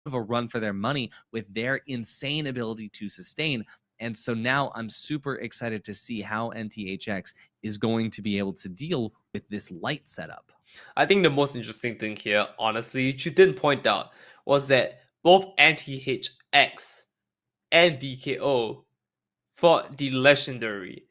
of a run for their money with their insane ability to sustain. And so now I'm super excited to see how NTHX is going to be able to deal with this light setup. I think the most interesting thing here, honestly, you didn't point out, was that both NTHX and BKO fought the legendary,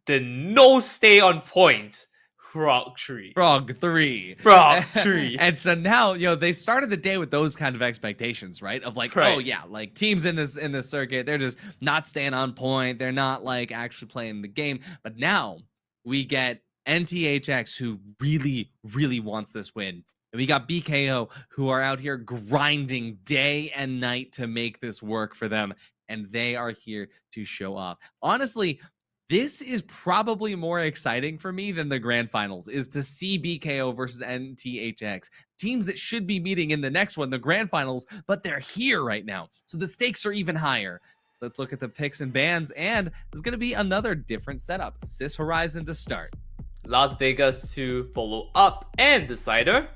the no stay on point Frog Tree. Frog 3. Frog Tree. And so now, they started the day with those kind of expectations, right? Of like, Right. oh yeah, like teams in this circuit, they're just not staying on point. They're not like actually playing the game. But now we get NTHX who really, really wants this win. And we got BKO who are out here grinding day and night to make this work for them. And they are here to show off. Honestly, this is probably more exciting for me than the grand finals, is to see BKO versus NTHX, teams that should be meeting in the next one, the grand finals, but they're here right now. So the stakes are even higher. Let's look at the picks and bans, and there's going to be another different setup. Sys Horizon to start. Las Vegas to follow up, and Decider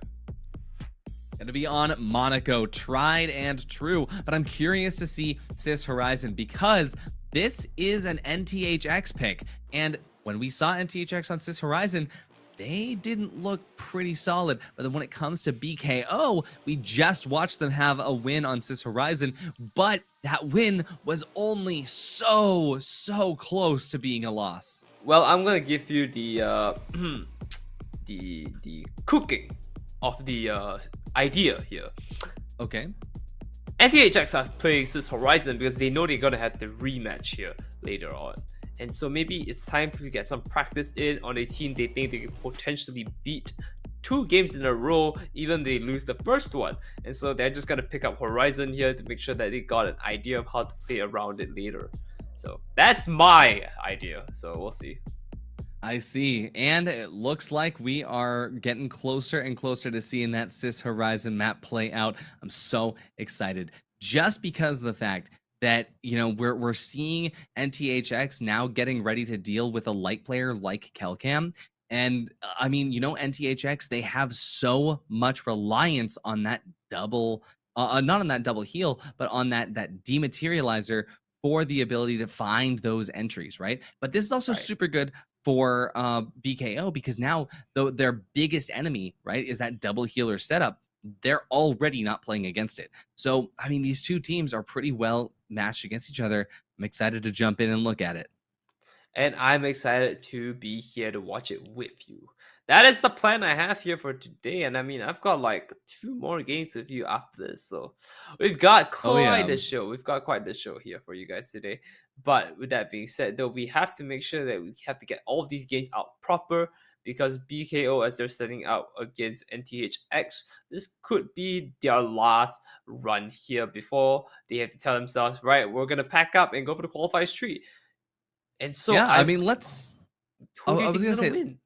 Going to be on Monaco, tried and true, but I'm curious to see Sys Horizon because this is an NTHX pick, and when we saw NTHX on Sys Horizon, they didn't look pretty solid. But then when it comes to BKO, we just watched them have a win on Sys Horizon, but that win was only so close to being a loss. Well, I'm gonna give you the the cooking of the idea here. Okay. NTHX are playing Sys Horizon because they know they're gonna have the rematch here later on. And so maybe it's time to get some practice in on a team they think they could potentially beat 2 games in a row, even they lose the first one. And so they're just gonna pick up Horizon here to make sure that they got an idea of how to play around it later. So that's my idea. So we'll see. I see. And it looks like we are getting closer and closer to seeing that Sys Horizon map play out. I'm so excited just because of the fact that, we're seeing NTHX now getting ready to deal with a light player like Kelcam. And I mean, NTHX, they have so much reliance on that double, not on that double heal, but on that dematerializer for the ability to find those entries, right? But this is also super good for BKO because now their biggest enemy, right, is that double healer setup. They're already not playing against it. So, I mean, these two teams are pretty well matched against each other. I'm excited to jump in and look at it. And I'm excited to be here to watch it with you. That is the plan I have here for today. And I mean, I've got like 2 more games with you after this. So we've got quite the show. We've got quite the show here for you guys today. But with that being said, though, we have to make sure that we have to get all of these games out proper because BKO, as they're setting out against NTHX, this could be their last run here before they have to tell themselves, right, we're going to pack up and go for the Qualifier Street. And so, yeah, I mean, let's. I was going to say, win?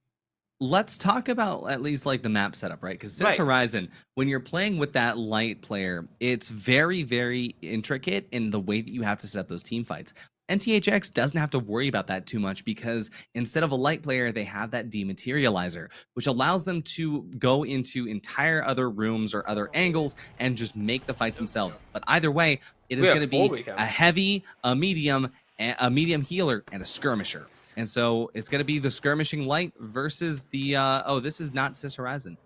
Let's talk about at least like the map setup, right? Because Sys Horizon, when you're playing with that light player, it's very, very intricate in the way that you have to set up those team fights. NTHX doesn't have to worry about that too much because instead of a light player, they have that dematerializer, which allows them to go into entire other rooms or other angles and just make the fights themselves. But either way, it is going to be a heavy, a medium healer, and a skirmisher. And so it's going to be the skirmishing light versus the this is not Sys Horizon.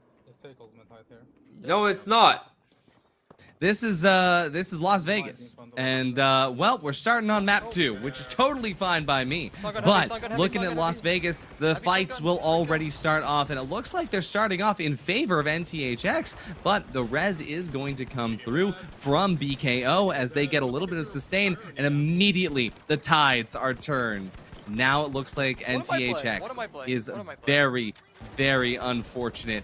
No, it's not. This is Las Vegas, and well, we're starting on map 2, which is totally fine by me. But looking at Las Vegas, the fights will already start off, and it looks like they're starting off in favor of NTHX. But the res is going to come through from BKO as they get a little bit of sustain, and immediately the tides are turned. Now it looks like NTHX is very, very unfortunate.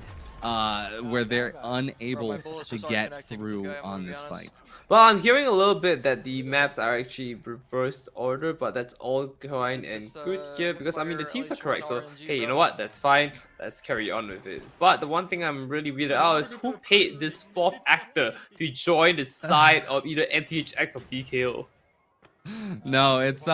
Where they're unable to get through on this fight. Well, I'm hearing a little bit that the maps are actually reversed order, but that's all kind and good here because I mean the teams are correct. So hey, you know what? That's fine. Let's carry on with it. But the one thing I'm really weirded out is who paid this 4th actor to join the side of either NTHX or BKO. No, it's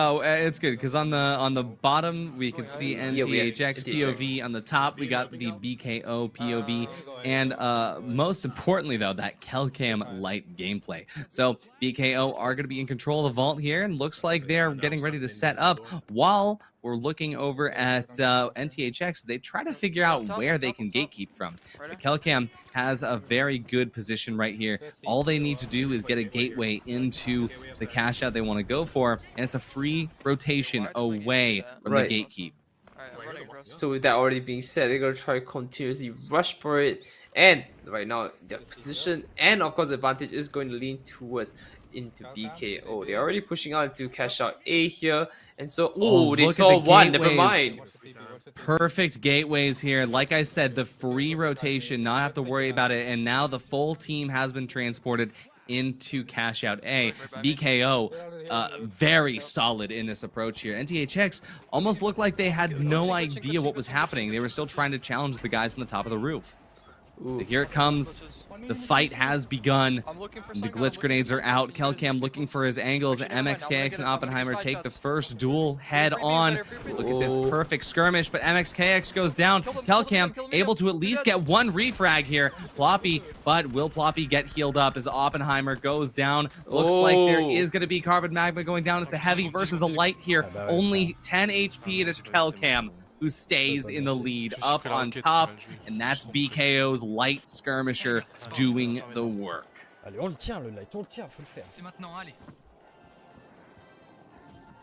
good because on the bottom we can see NTHX POV. On the top we got the BKO POV. and most importantly, though, that Kelcam light gameplay. So BKO are going to be in control of the vault here, and looks like they're getting ready to set up while we're looking over at NTHX. They try to figure out where they can gatekeep from. But Kelcam has a very good position right here. All they need to do is get a gateway into the cash out they want to go for, and it's a free rotation away from the gatekeep. So with that already being said, they're gonna try to continuously rush for it, and right now their position and of course the advantage is going to lean towards into BKO. They're already pushing out into cash out A here, and so they saw one. Never mind. Perfect gateways here. Like I said, the free rotation, not have to worry about it, and now the full team has been transported into cash out A. BKO, very solid in this approach here. NTHX almost looked like they had no idea what was happening. They were still trying to challenge the guys on the top of the roof. But here it comes. The fight has begun. The glitch grenades are out. Kelcam looking for his angles. MXKX and Oppenheimer take the first duel head on. Look at this perfect skirmish, but MXKX goes down. Kelcam able to at least get one refrag here. Ploppy, but will Ploppy get healed up as Oppenheimer goes down? Looks like there is going to be Carbon Magma going down. It's a heavy versus a light here. Only 10 HP, and it's Kelcam who stays in the lead up on top, and that's BKO's light skirmisher doing the work. Allez, on le tient, le light, on le tient, faut le faire. C'est maintenant, allez.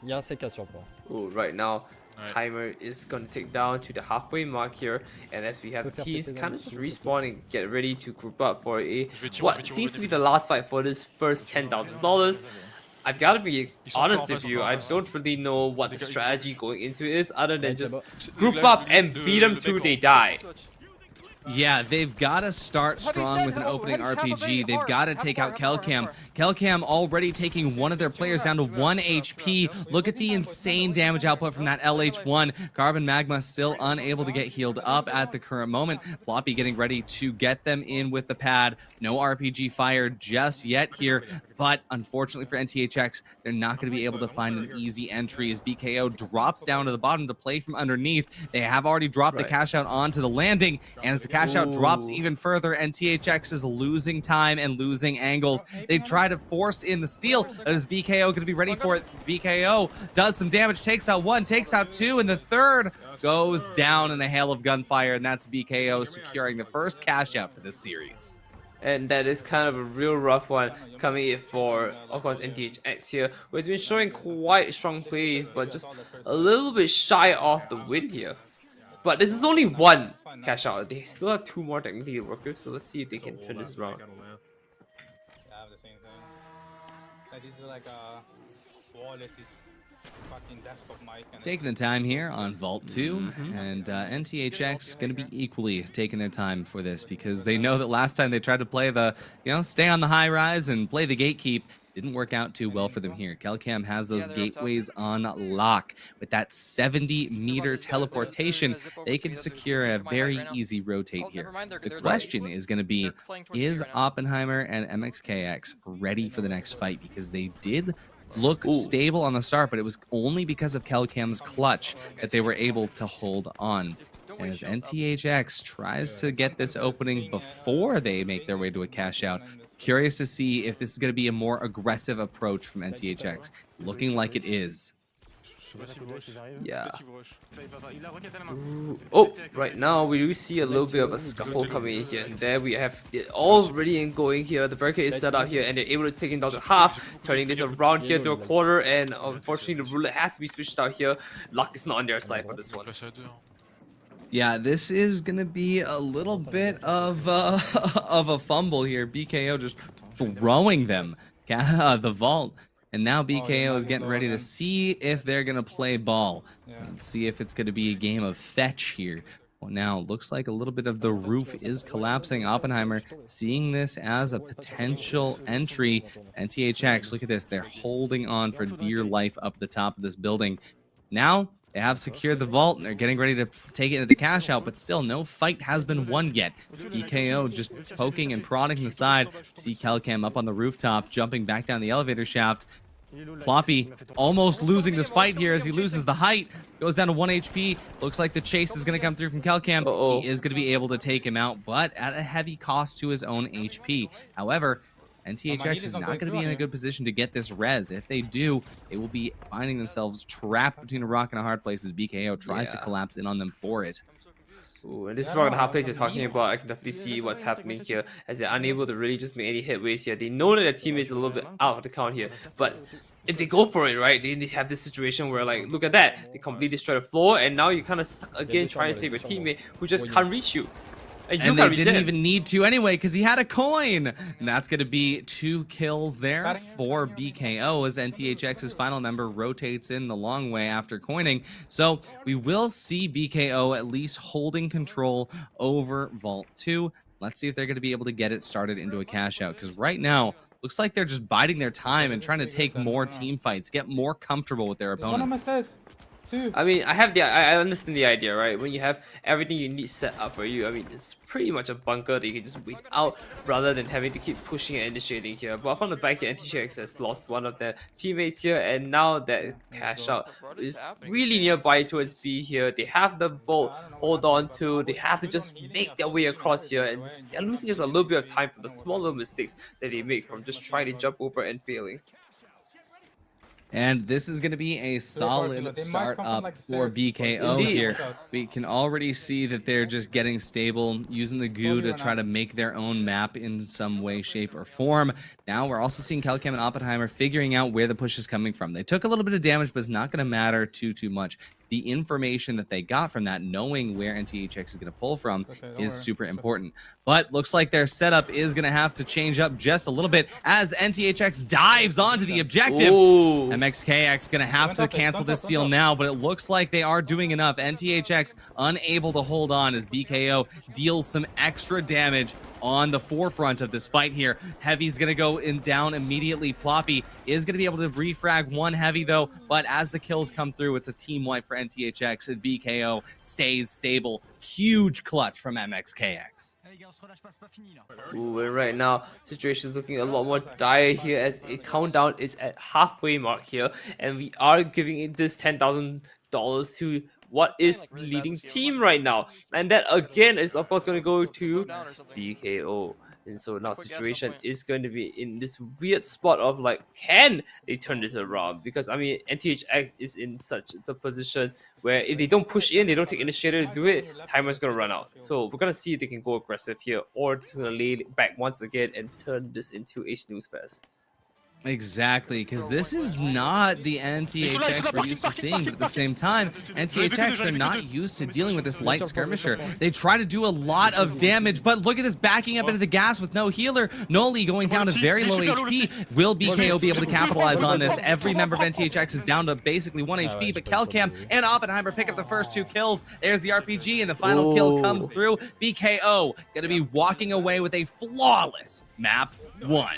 Il y a un C4 sur point. Right now, timer is going to take down to the halfway mark here, and as we have teams kind of just respawning, get ready to group up for what seems to be the last fight for this first $10,000. I've got to be honest with you, I don't really know what the strategy going into is other than just group up and beat them till they die. Yeah, they've got to start strong with an opening RPG. They've got to take out Kelcam. Kelcam already taking one of their players down to 1 HP. Look at the insane damage output from that LH1. Carbon Magma still unable to get healed up at the current moment. Floppy getting ready to get them in with the pad. No RPG fired just yet here, but unfortunately for NTHX, they're not going to be able to find an easy entry as BKO drops down to the bottom to play from underneath. They have already dropped the cash out onto the landing, and as the cash out drops even further, NTHX is losing time and losing angles. They try to force in the steal, but is BKO going to be ready for it? BKO does some damage, takes out one, takes out two, and the third goes down in a hail of gunfire, and that's BKO securing the first cash out for this series. And that is kind of a real rough one coming in for, of course, NTHX here, who has been showing quite strong plays, but just a little bit shy of the win here. But this is only one cash out. They still have two more technically to work with, so let's see if they can turn this around. Taking the time here on Vault 2, and NTHX going to be equally taking their time for this because they know that last time they tried to play the, stay on the high rise and play the gatekeep. Didn't work out too well for them here. Kelcam has those gateways on lock. With that 70-meter teleportation, they can secure a very easy rotate here. The question is going to be, is Oppenheimer and MXKX ready for the next fight? Because they did look stable on the start, but it was only because of Kelcam's clutch that they were able to hold on. And as NTHX tries to get this opening before they make their way to a cash out, curious to see if this is going to be a more aggressive approach from NTHX. Looking like it is. Yeah. Right now we do see a little bit of a scuffle coming in here and there. We have it already in going here. The barricade is set out here and they're able to take him down to half, turning this around here to a quarter, and unfortunately the ruler has to be switched out here. Luck is not on their side for this one. Yeah, this is going to be a little bit of a fumble here. BKO just throwing them the vault. And now BKO is getting ready to see if they're going to play ball. And see if it's going to be a game of fetch here. Well, now it looks like a little bit of the roof is collapsing. Oppenheimer seeing this as a potential entry. NTHX, look at this. They're holding on for dear life up the top of this building. Now they have secured the vault and they're getting ready to take it into the cash out, but still no fight has been won yet. BKO just poking and prodding the side. See Kelcam up on the rooftop, jumping back down the elevator shaft. Ploppy almost losing this fight here as he loses the height. Goes down to 1 HP. Looks like the chase is going to come through from Kelcam. He is going to be able to take him out, but at a heavy cost to his own HP. However, NTHX is not going to be in a good position to get this res. If they do, they will be finding themselves trapped between a rock and a hard place as BKO tries to collapse in on them for it. Ooh, and this rock and a hard place you're talking about, I can definitely see what's happening here, as they're unable to really just make any headways here. They know that their teammates are a little bit out of the count here, but if they go for it, right, they have this situation where, like, look at that, they completely destroy the floor, and now you're kind of stuck again trying to save your teammate who just can't reach you. And they didn't even need to anyway because he had a coin. And that's going to be 2 kills there for BKO as NTHX's final member rotates in the long way after coining. So we will see BKO at least holding control over Vault 2. Let's see if they're going to be able to get it started into a cash out, because right now looks like they're just biding their time and trying to take more team fights, get more comfortable with their opponents. I mean, I understand the idea, right? When you have everything you need set up for you, I mean, it's pretty much a bunker that you can just wait out rather than having to keep pushing and initiating here. But from the back here, NTHX has lost one of their teammates here, and now that cash out is really nearby towards B here. They have the bolt hold on to, they have to just make their way across here, and they're losing just a little bit of time for the small little mistakes that they make from just trying to jump over and failing. And this is going to be a solid start up for BKO here. We can already see that they're just getting stable, using the goo to try to make their own map in some way, shape, or form. Now we're also seeing Kelcam and Oppenheimer figuring out where the push is coming from. They took a little bit of damage, but it's not going to matter too much. The information that they got from that, knowing where NTHX is going to pull from, is super important. But looks like their setup is going to have to change up just a little bit as NTHX dives onto the objective. MXKX going to have to cancel this steal now, but it looks like they are doing enough. NTHX unable to hold on as BKO deals some extra damage on the forefront of this fight here. Heavy's going to go down immediately. Ploppy is going to be able to refrag one Heavy though, but as the kills come through, it's a team wipe for NTHX and BKO stays stable. Huge clutch from MXKX. Ooh, and right now, situation's looking a lot more dire here as a countdown is at halfway mark here, and we are giving it this $10,000 to what is the leading team right now, and that again is of course going to go to BKO. And so now situation is going to be in this weird spot of like, can they turn this around? Because I mean, NTHX is in such the position where if they don't push in, they don't take initiative to do it, timer's going to run out. So we're going to see if they can go aggressive here or just going to lay it back once again and turn this into a snooze fest. Exactly, because this is not the NTHX we're used to seeing, but at the same time, NTHX, they're not used to dealing with this light skirmisher. They try to do a lot of damage, but look at this backing up into the gas with no healer. Noli going down to very low HP. Will BKO be able to capitalize on this? Every member of NTHX is down to basically 1 HP, but Kelcam and Oppenheimer pick up the first 2 kills. There's the RPG, and the final kill comes through. BKO going to be walking away with a flawless map 1.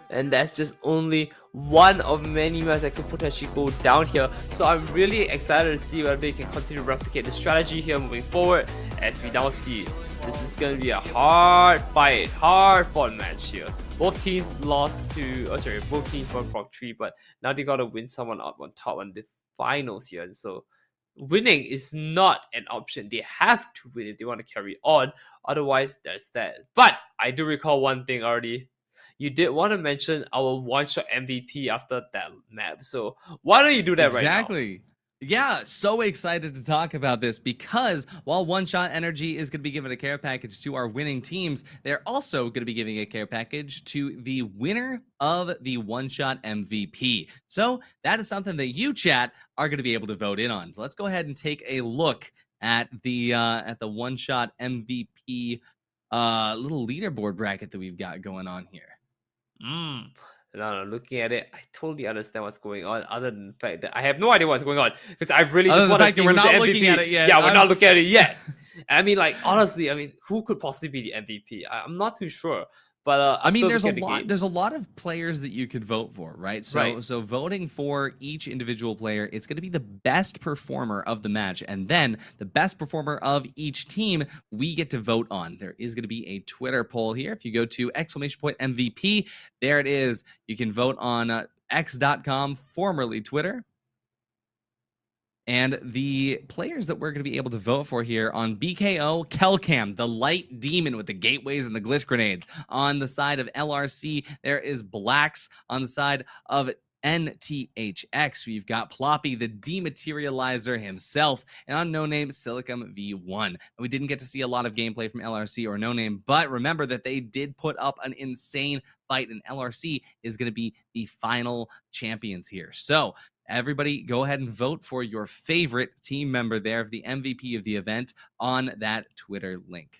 And that's just only one of many maps that could potentially go down here. So I'm really excited to see whether they can continue to replicate the strategy here moving forward. As we now see, this is going to be a hard fight, hard fought match here. Both teams lost to, both teams won Frog 3, but now they got to win someone up on top on the finals here. And so winning is not an option. They have to win if they want to carry on. Otherwise, there's that. But I do recall one thing already. You did want to mention our one-shot MVP after that map. So why don't you do that right now? Exactly. Yeah, so excited to talk about this because while One Shot Energy is going to be given a care package to our winning teams, they're also going to be giving a care package to the winner of the One Shot MVP. So that is something that you, chat, are going to be able to vote in on. So let's go ahead and take a look at the One Shot MVP little leaderboard bracket that we've got going on here. No, looking at it, I totally understand what's going on. Other than the fact that I have no idea what's going on, because I really just want to see who's the MVP. Looking at it yet. Yeah, we're not looking at it yet. I mean, like honestly, I mean, who could possibly be the MVP? I'm not too sure. But I mean, there's a lot of players that you could vote for, right? So voting for each individual player, it's going to be the best performer of the match, and then the best performer of each team we get to vote on. There is going to be a Twitter poll here. If you go to !MVP, there it is. You can vote on X.com, formerly Twitter. And the players that we're going to be able to vote for here on BKO, Kelcam, the light demon with the gateways and the glitch grenades. On the side of LRC, there is Blacks. On the side of NTHX, we've got Ploppy, the dematerializer himself, and on No Name, Silicum V1. We didn't get to see a lot of gameplay from LRC or No Name, but remember that they did put up an insane fight, and LRC is going to be the final champions here. So everybody, go ahead and vote for your favorite team member there of the MVP of the event on that Twitter link.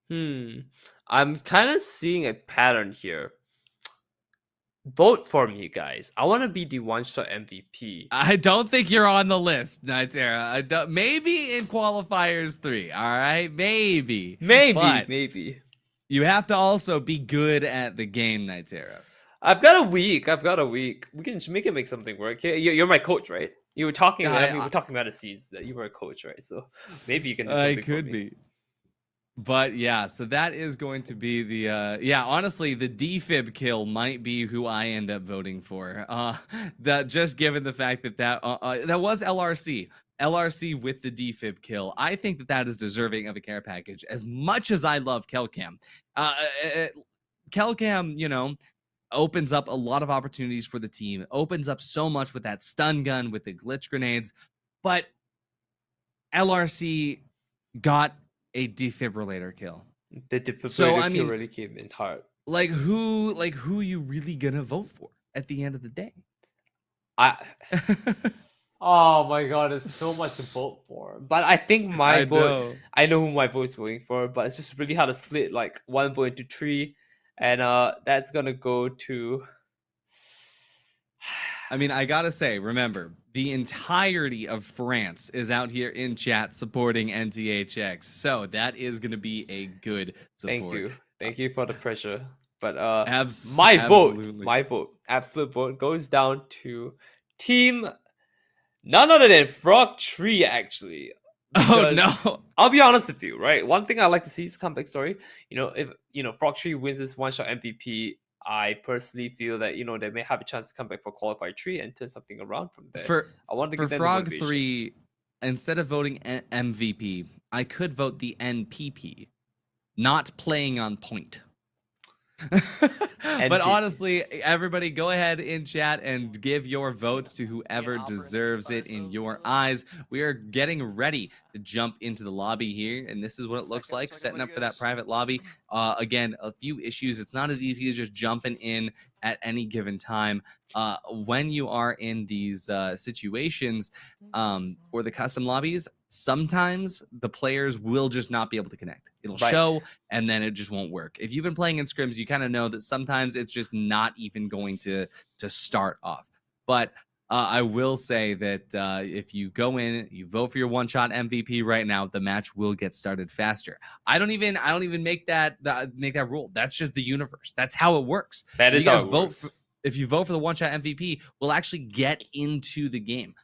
I'm kind of seeing a pattern here. Vote for me, guys. I want to be the one-shot MVP. I don't think you're on the list, Nitera. I don't, maybe in qualifiers 3, all right? Maybe. Maybe. You have to also be good at the game, Nitera. I've got a week. We can make something work. You're my coach, right? You were talking about we were talking about the scenes that you were a coach, right? So maybe you can do something. I could be. But yeah, so that is going to be the yeah, honestly, the defib kill might be who I end up voting for. That just given the fact that that was LRC with the defib kill. I think that is deserving of a care package. As much as I love Kelcam, Kelcam, you know, opens up a lot of opportunities for the team. Opens up so much with that stun gun, with the glitch grenades, but LRC got a defibrillator kill. The defibrillator kill really came in hard. Like who you really gonna vote for at the end of the day? Oh my god, there's so much to vote for. But I think my vote, I know who my vote's going for, but it's just really hard to split like one vote into 3. And that's gonna go to. I mean, I gotta say, remember, the entirety of France is out here in chat supporting NTHX, so that is gonna be a good support. Thank you for the pressure. But my absolute vote goes down to team none other than Frog Tree, actually. Oh no! I'll be honest with you, right? One thing I like to see is a comeback story. You know, if Frog Tree wins this one-shot MVP, I personally feel that they may have a chance to come back for Qualifier 3 and turn something around from there. I want to give them Frog 3, instead of voting MVP, I could vote the NPP, not playing on point. But honestly, everybody go ahead in chat and give your votes to whoever deserves it in your eyes. We are getting ready to jump into the lobby here, and this is what it looks like, setting up for that private lobby. Again, a few issues. It's not as easy as just jumping in at any given time. When you are in these situations for the custom lobbies, sometimes the players will just not be able to connect. It'll show, and then it just won't work. If you've been playing in scrims, you kind of know that sometimes it's just not even going to start off. But I will say that if you go in, you vote for your one-shot MVP right now, the match will get started faster. I don't even make that rule. That's just the universe. That's how it works. That is how it works. If you vote for the one-shot MVP, we'll actually get into the game.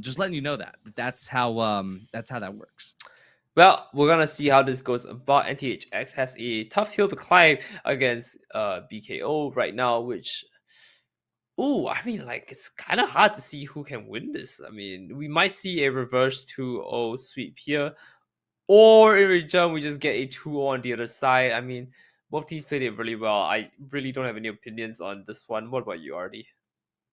Just letting you know that's how that works. Well, we're gonna see how this goes. But NTHX has a tough hill to climb against BKO right now, which, I mean, like, it's kind of hard to see who can win this. I mean, we might see a reverse 2-0 sweep here, or in return we just get a 2-0 on the other side. I mean, both teams played it really well. I really don't have any opinions on this one. What about you, Artie?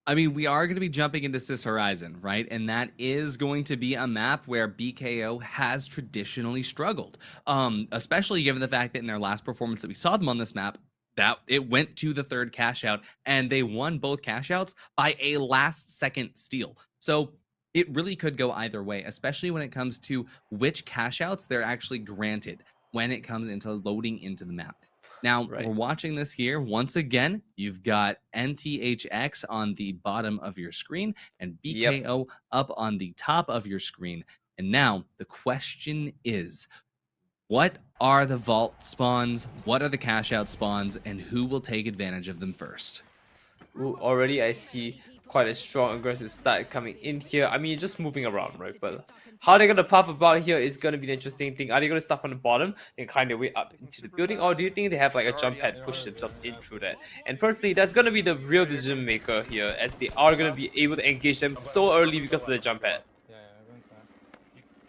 I mean, we are going to be jumping into Sys Horizon, right? And that is going to be a map where BKO has traditionally struggled, especially given the fact that in their last performance that we saw them on this map, that it went to the 3rd cash out, and they won both cash outs by a last-second steal. So it really could go either way, especially when it comes to which cash outs they're actually granted when it comes into loading into the map. Now, we're watching this here. Once again, you've got NTHX on the bottom of your screen and BKO up on the top of your screen. And now the question is, what are the vault spawns? What are the cash out spawns? And who will take advantage of them first? Ooh, already I see quite a strong aggressive start coming in here. I mean, just moving around, right? But how they're gonna puff about here is gonna be the interesting thing. Are they gonna start from the bottom and climb their way up into the building, or do you think they have like a jump pad push themselves in through that? And personally, that's gonna be the real decision maker here, as they are gonna be able to engage them so early because of the jump pad.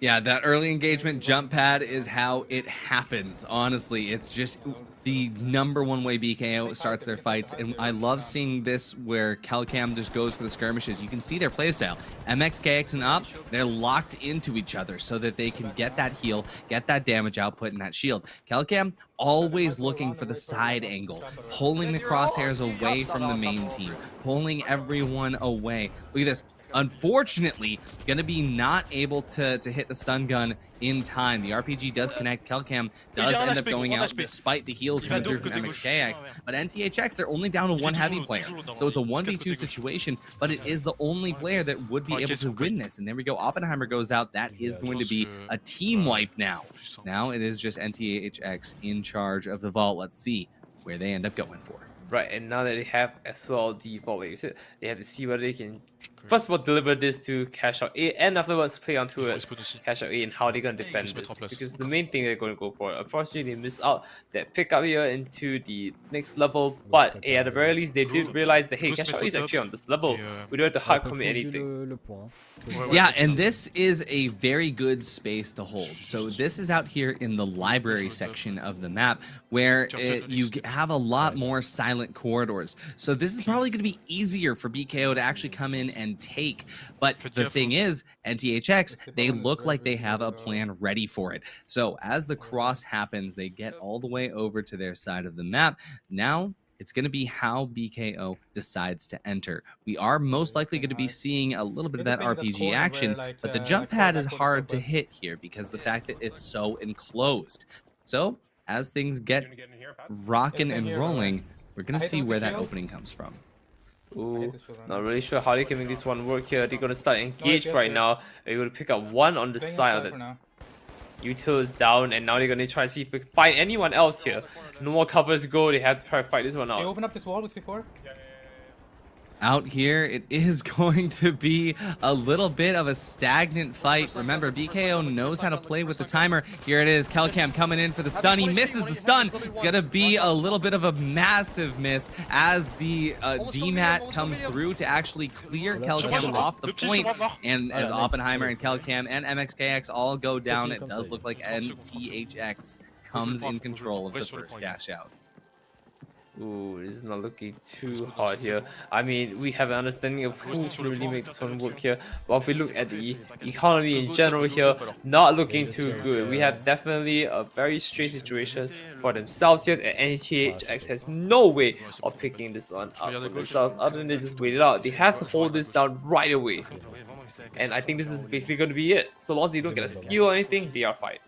Yeah, that early engagement jump pad is how it happens. Honestly, it's just the #1 way BKO starts their fights, and I love seeing this where Calcam just goes for the skirmishes. You can see their playstyle. MXKX and Up, they're locked into each other so that they can get that heal, get that damage output, and that shield. Calcam always looking for the side angle, pulling the crosshairs away from the main team, pulling everyone away. Look at this. Unfortunately, gonna be not able to hit the stun gun in time. The RPG does connect. Kelcam does end up going out despite the heals coming through from MXKX. But NTHX, they're only down to one heavy player. So it's a 1v2 situation, but it is the only player that would be able to win this. And there we go. Oppenheimer goes out. That is going to be a team wipe now. Now it is just NTHX in charge of the vault. Let's see where they end up going for. Right, and now that they have as well the vault, like you said, they have to see whether they can first of all deliver this to Cash Out A, and afterwards play onto it, Cash Out A, and how they're going to defend this. Because the main thing they're going to go for, unfortunately, they missed out that pickup here into the next level. But at the very least, they did realize that hey, Cash Out A is actually on this level. We don't have to hard commit anything. Yeah, and this is a very good space to hold. So this is out here in the library section of the map where you have a lot more silent corridors. So this is probably going to be easier for BKO to actually come in and take. But the thing is, NTHX, they look like they have a plan ready for it. So as the cross happens, they get all the way over to their side of the map. Now it's going to be how BKO decides to enter. We are most likely going to be seeing a little bit of that RPG action, but the jump pad is hard to hit here because the fact that it's so enclosed. So as things get rocking and rolling, we're going to see where that opening comes from. Ooh, not really sure how they can make this one work here. They're going to start engaged right now. They're going to pick up one on the side of it. Util is down, and now they're going to try to see if we can find anyone else here. No more covers to go. They have to try to fight this one out. They open up this wall with C4? Out here, it is going to be a little bit of a stagnant fight. Remember, BKO knows how to play with the timer. Here it is, Kelcam coming in for the stun. He misses the stun. It's going to be a little bit of a massive miss as the DMAT comes through to actually clear Kelcam off the point. And as Oppenheimer and Kelcam and MXKX all go down, it does look like NTHX comes in control of the first cash out. Ooh, this is not looking too hard here. I mean, we have an understanding of who can really make this one work here. But if we look at the economy in general here, not looking too good. We have definitely a very strange situation for themselves here. And NTHX has no way of picking this one up for themselves other than they just wait it out. They have to hold this down right away. And I think this is basically going to be it. So long as they don't get a steal or anything, they are fine.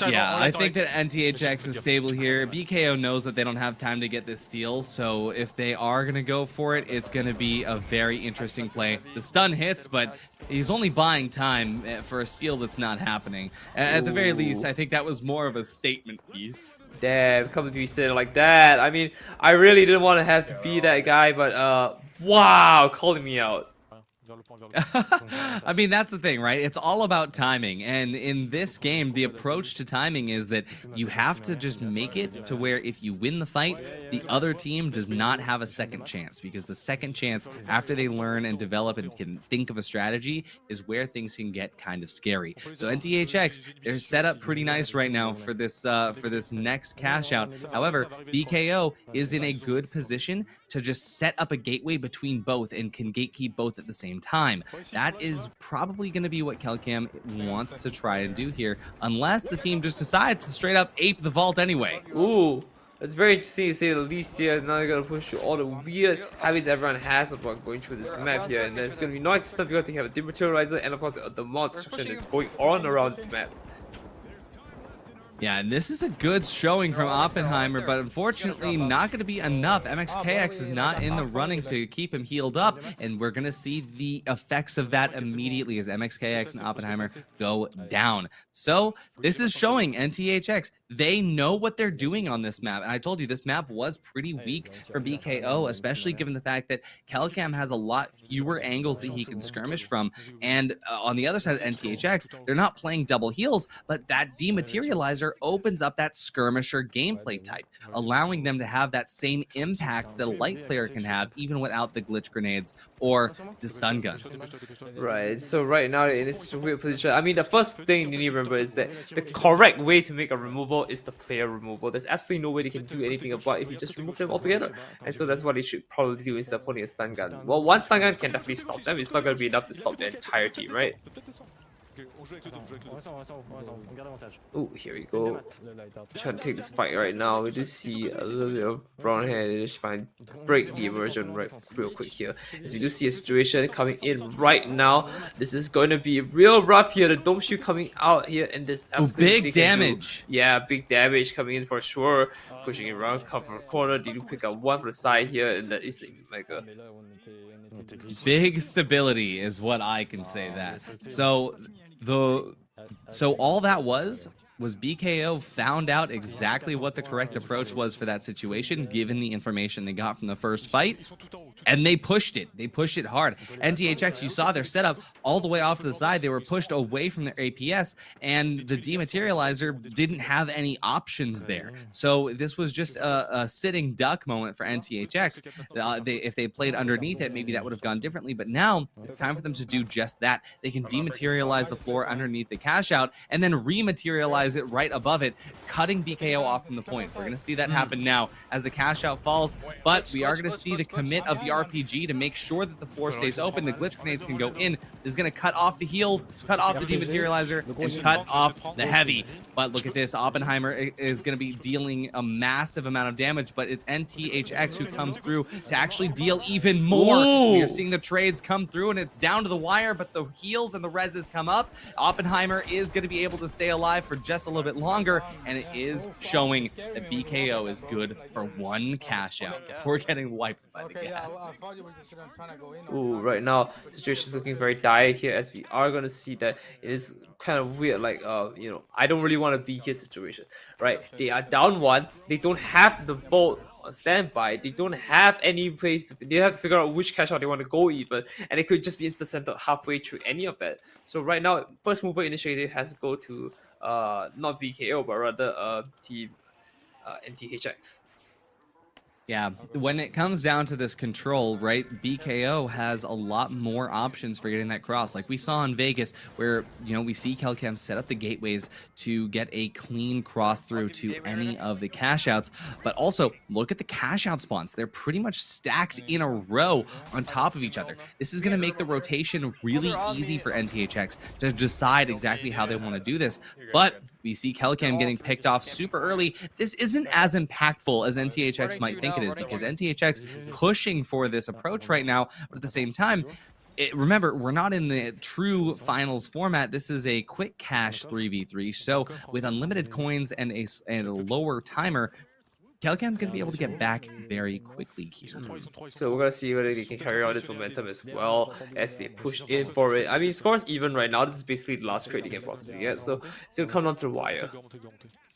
Yeah, I think that NTHX is stable here. BKO knows that they don't have time to get this steal, so if they are going to go for it, it's going to be a very interesting play. The stun hits, but he's only buying time for a steal that's not happening. At the very least, I think that was more of a statement piece. Damn, coming to be said like that. I mean, I really didn't want to have to be that guy, but wow, calling me out. I mean, that's the thing, right? It's all about timing. And in this game, the approach to timing is that you have to just make it to where if you win the fight, the other team does not have a second chance, because the second chance after they learn and develop and can think of a strategy is where things can get kind of scary. So NTHX, they're set up pretty nice right now for this next cash out. However, BKO is in a good position to just set up a gateway between both and can gatekeep both at the same time. That is probably going to be what Kelcam wants to try and do here, unless the team just decides to straight up ape the vault anyway. Ooh, it's very interesting to say the least here. Now they're going to push through all the weird habits everyone has about going through this map here, and then it's going to be not stuff because they have a dematerializer and of course the mod destruction is going on around this map. Yeah, and this is a good showing from Oppenheimer, but unfortunately not going to be enough. MXKX is not in the running to keep him healed up, and we're going to see the effects of that immediately as MXKX and Oppenheimer go down. So this is showing NTHX. They know what they're doing on this map, and I told you this map was pretty weak for BKO, especially given the fact that Kelcam has a lot fewer angles that he can skirmish from, and on the other side of NTHX, they're not playing double heals, but that dematerializer opens up that skirmisher gameplay type, allowing them to have that same impact that a light player can have even without the glitch grenades or the stun guns. Right, so right now in this weird position, I mean, the first thing you need to remember is that the correct way to make a removal is the player removal. There's absolutely no way they can do anything about it if you just remove them altogether. And so that's what they should probably do instead of putting a stun gun. Well, one stun gun can definitely stop them. It's not going to be enough to stop the entire team, right? Oh, here we go. Trying to take this fight right now. We just see a little bit of brown hair. They just trying to break the immersion right real quick here. As we do see a situation coming in right now. This is going to be real rough here. The dome shoot coming out here, and this big damage. Yeah, big damage coming in for sure. Pushing it around, cover corner. They do pick up one for the side here, and that is like a big stability is what I can say that. So all that was BKO found out exactly what the correct approach was for that situation, given the information they got from the first fight, and they pushed it. They pushed it hard. NTHX, you saw their setup all the way off to the side. They were pushed away from their APS, and the dematerializer didn't have any options there. So this was just a sitting duck moment for NTHX. If they played underneath it, maybe that would have gone differently, but now it's time for them to do just that. They can dematerialize the floor underneath the cash out and then rematerialize it right above it, cutting BKO off from the point. We're going to see that happen now as the cash out falls, but we are going to see the commit of the RPG to make sure that the floor stays open. The glitch grenades can go in. This is going to cut off the heals, cut off the dematerializer, and cut off the heavy. But look at this. Oppenheimer is going to be dealing a massive amount of damage, but it's NTHX who comes through to actually deal even more. We are seeing the trades come through, and it's down to the wire, but the heals and the reses come up. Oppenheimer is going to be able to stay alive for just a little bit longer, and it is showing that BKO is good for one cash out before getting wiped by the gas. Ooh, right now the situation is looking very dire here, as we are going to see that it is kind of weird, like you know, I don't really want to be here situation, right? They are down one, they don't have the bolt on standby, they don't have any place they have to figure out which cash out they want to go even, and it could just be intercepted halfway through any of that. So right now, first mover initiative has to go to not BKO, but rather team NTHX. Yeah, when it comes down to this control, right, BKO has a lot more options for getting that cross. Like we saw in Vegas, where, you know, we see Kelcam set up the gateways to get a clean cross through to any of the cash outs. But also, look at the cash out spawns. They're pretty much stacked in a row on top of each other. This is going to make the rotation really easy for NTHX to decide exactly how they want to do this. But we see Kelcam getting picked off super early. This isn't as impactful as NTHX might think it is, because NTHX pushing for this approach right now, but at the same time, remember, we're not in the true finals format. This is a quick cash 3v3, so with unlimited coins and a lower timer, Kelcam's going to be able to get back very quickly here. So we're going to see whether they can carry on this momentum as well as they push in for it. I mean, scores even right now. This is basically the last trade they can possibly get, so it's going to come down to the wire.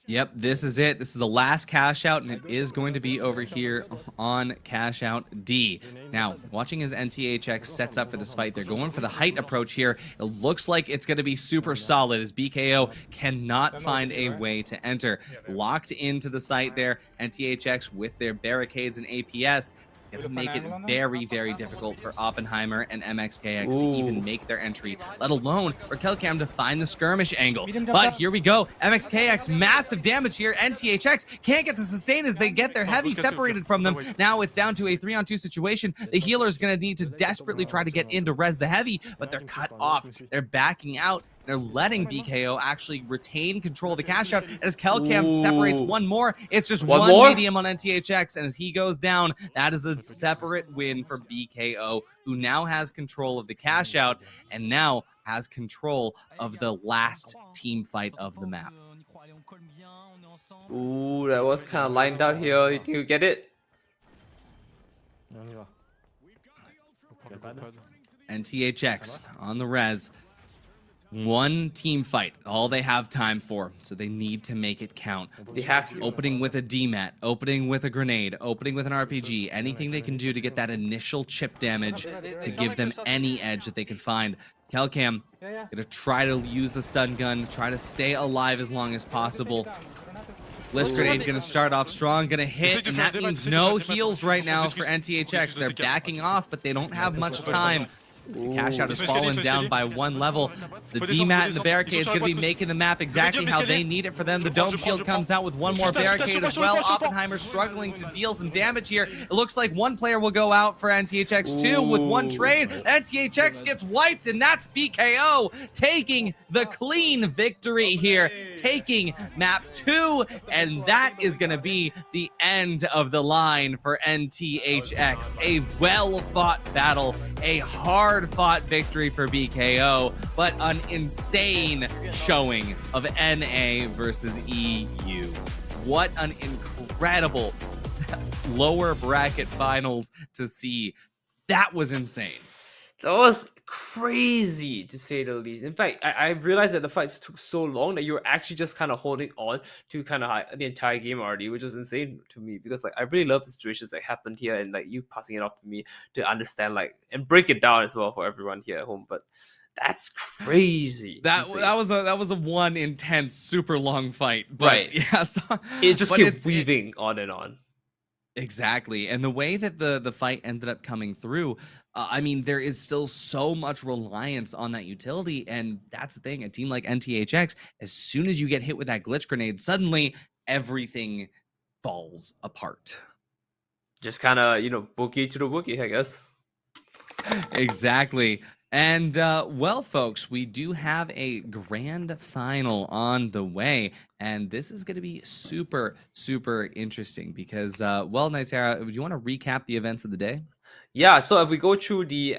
Yep, this is it. This is the last cash out, and it is going to be over here on cash out D. Now, watching as NTHX sets up for this fight, they're going for the height approach here. It looks like it's going to be super solid as BKO cannot find a way to enter. Locked into the site there, NTHX with their barricades and APS. It'll make it very, very difficult for Oppenheimer and MXKX to even make their entry, let alone for Kelcam to find the skirmish angle. But here we go. MXKX, massive damage here. NTHX can't get the sustain as they get their heavy separated from them. Now it's down to a 3-on-2 situation. The healer is going to need to desperately try to get in to res the heavy, but they're cut off. They're backing out. They're letting BKO actually retain control of the cash out. As Kelcam separates one more, it's just one medium on NTHX, and as he goes down, that is a separate win for BKO, who now has control of the cash out and now has control of the last team fight of the map. Ooh, that was kind of lined out here. You think you get it? NTHX on the res. One team fight, all they have time for, so they need to make it count. They have to. Opening with a DMAT, opening with a grenade, opening with an RPG, anything they can do to get that initial chip damage to give them any edge that they can find. Kelcam gonna try to use the stun gun, try to stay alive as long as possible. Blitz grenade gonna start off strong, gonna hit, and that means no heals right now for NTHX. They're backing off, but they don't have much time. The cash out has fallen down by one level. The DMAT and the barricade is going to be making the map exactly how they need it for them. The dome shield comes out with one more barricade as well. Oppenheimer struggling to deal some damage here. It looks like one player will go out for NTHX2 with one trade. NTHX gets wiped, and that's BKO taking the clean victory here, taking map 2, and that is going to be the end of the line for NTHX. A well-fought battle, a hard-fought victory for BKO, but an insane showing of NA versus EU. What an incredible lower bracket finals to see. That was insane. That was crazy, to say the least. In fact, I realized that the fights took so long that you were actually just kind of holding on to kind of the entire game already, which was insane to me, because like I really love the situations that happened here, and like you passing it off to me to understand like and break it down as well for everyone here at home. But that's crazy. That was a one intense, super long fight. But right. Yeah, so, it just kept weaving on and on. Exactly. And the way that the fight ended up coming through, I mean, there is still so much reliance on that utility. And that's the thing. A team like NTHX, as soon as you get hit with that glitch grenade, suddenly everything falls apart. Just kind of, bookie to the wookie, I guess. Exactly. And, well, folks, we do have a grand final on the way, and this is going to be super, super interesting because, well, Nitera, do you want to recap the events of the day? Yeah, so if we go through the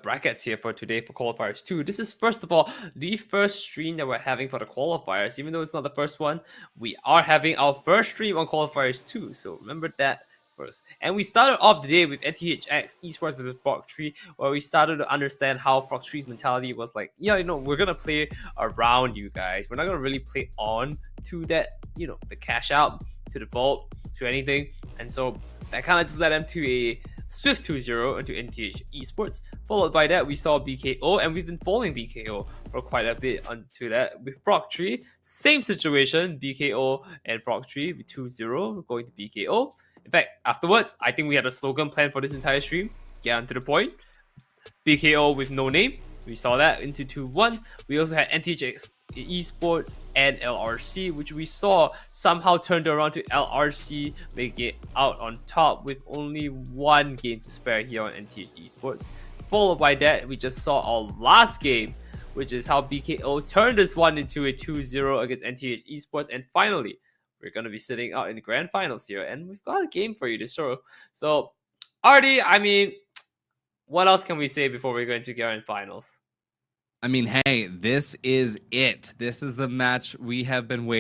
brackets here for today for qualifiers 2, this is first of all the first stream that we're having for the qualifiers. Even though it's not the first one, we are having our first stream on qualifiers 2, so remember that first. And we started off the day with NTHX Esport versus Frog3, where we started to understand how Frog3's mentality was like, we're gonna play around you guys. We're not gonna really play on to that, the cash out, to the vault, to anything. And so that kind of just led them to a swift 2-0 into NTHX Esports. Followed by that, we saw BKO, and we've been following BKO for quite a bit onto that. With Frog3, same situation, BKO and Frog3 with 2-0 going to BKO. In fact, afterwards, I think we had a slogan planned for this entire stream. Get on to the point. BKO with no name. We saw that into 2-1. We also had NTHX Esports and LRC, which we saw somehow turned around to LRC making it out on top with only one game to spare here on NTHX Esports. Followed by that, we just saw our last game, which is how BKO turned this one into a 2-0 against NTHX Esports. And finally, we're going to be sitting out in the grand finals here, and we've got a game for you to show. So, Artie, I mean, what else can we say before we go into grand finals? I mean, hey, this is it. This is the match we have been waiting